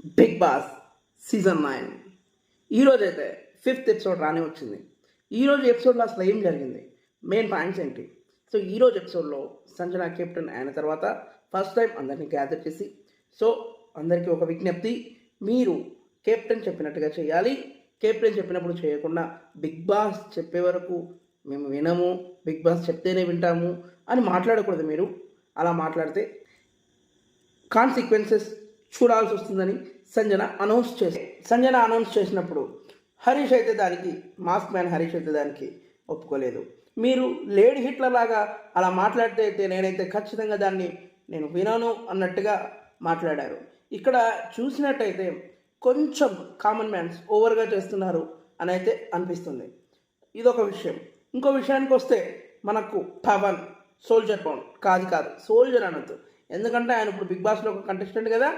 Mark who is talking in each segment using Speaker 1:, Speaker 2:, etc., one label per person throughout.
Speaker 1: Big boss season 9 ఈరోజైతే 5th episode రానే వచ్చింది. ఈరోజు ఎపిసోడ్లో అసలు ఏం జరిగింది, మెయిన్ పాయింట్స్ ఏంటి? సో ఈరోజు ఎపిసోడ్లో సంజన కెప్టెన్ అయిన తర్వాత ఫస్ట్ టైం అందరినీ గ్యాదర్ చేసి, సో అందరికీ ఒక విజ్ఞప్తి, మీరు కెప్టెన్ చెప్పినట్టుగా చేయాలి. కెప్టెన్ చెప్పినప్పుడు చేయకుండా బిగ్ బాస్ చెప్పే వరకు మేము వినము, బిగ్ బాస్ చెప్తేనే వింటాము అని మాట్లాడకూడదు. మీరు అలా మాట్లాడితే కాన్సిక్వెన్సెస్ చూడాల్సి వస్తుందని సంజన అనౌన్స్ చేసినప్పుడు హరీష్ అయితే దానికి, మాస్క్ మ్యాన్ హరీష్ అయితే దానికి ఒప్పుకోలేదు. మీరు లేడీ హిట్లర్ లాగా అలా మాట్లాడితే అయితే నేనైతే ఖచ్చితంగా దాన్ని నేను వినను అన్నట్టుగా మాట్లాడారు. ఇక్కడ చూసినట్టయితే కొంచెం కామన్ మ్యాన్స్ ఓవర్గా చేస్తున్నారు అని అయితే అనిపిస్తుంది. ఇదొక విషయం. ఇంకో విషయానికి వస్తే మనకు పవన్ సోల్జర్ పవన్ కాదు సోల్జర్ అనొద్దు, ఎందుకంటే ఆయన ఇప్పుడు బిగ్ బాస్లో ఒక కంటెస్టెంట్ కదా,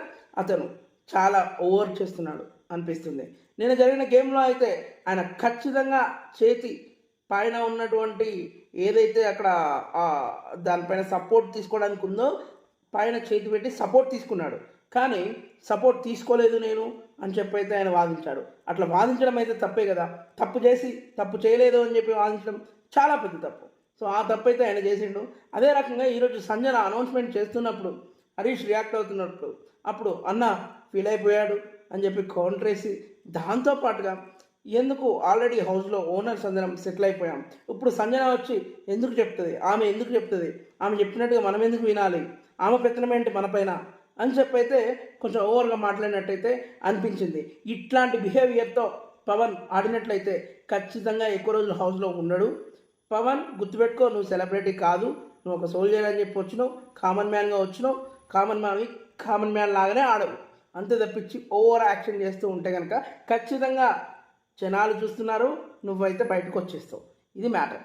Speaker 1: అతను చాలా ఓవర్ చేస్తున్నాడు అనిపిస్తుంది. నేను జరిగిన గేమ్లో అయితే ఆయన ఖచ్చితంగా చేతి పైన ఉన్నటువంటి ఏదైతే అక్కడ దానిపైన సపోర్ట్ తీసుకోవడానికి ఉందో పైన చేతి పెట్టి సపోర్ట్ తీసుకున్నాడు, కానీ సపోర్ట్ తీసుకోలేదు నేను అని చెప్పి అయితే ఆయన వాదించాడు. అట్లా వాదించడం అయితే తప్పే కదా, తప్పు చేయలేదు అని చెప్పి వాదించడం చాలా పెద్ద తప్పు. సో ఆ తప్పు అయితే ఆయన చేసిండు. అదే రకంగా ఈరోజు సంజన అనౌన్స్మెంట్ చేస్తున్నప్పుడు హరీష్ రియాక్ట్ అవుతున్నప్పుడు అప్పుడు అన్న ఫీల్ అయిపోయాడు అని చెప్పి కౌంటర్ వేసి, దాంతోపాటుగా ఎందుకు ఆల్రెడీ హౌస్లో ఓనర్స్ అందరం సెటిల్ అయిపోయాం, ఇప్పుడు సంజన వచ్చి ఎందుకు చెప్తుంది, ఆమె చెప్పినట్టుగా మనం ఎందుకు వినాలి, ఆమె పెత్తనం ఏంటి మన పైన అని చెప్పైతే కొంచెం ఓవర్గా మాట్లాడినట్టయితే అనిపించింది. ఇట్లాంటి బిహేవియర్తో పవన్ ఆడినట్లయితే ఖచ్చితంగా ఎక్కువ రోజులు హౌస్లో ఉండడు. పవన్ గుర్తుపెట్టుకో, నువ్వు సెలబ్రిటీ కాదు, నువ్వు ఒక సోల్జర్ అని చెప్పి వచ్చినావు, కామన్ మ్యాన్గా వచ్చినావు, కామన్ మ్యాన్ లాగానే ఆడవు. అంతే తప్పించి ఓవర్ యాక్షన్ చేస్తూ ఉంటే కనుక ఖచ్చితంగా జనాలు చూస్తున్నారు, నువ్వైతే బయటకు వచ్చేస్తావు. ఇది మ్యాటర్.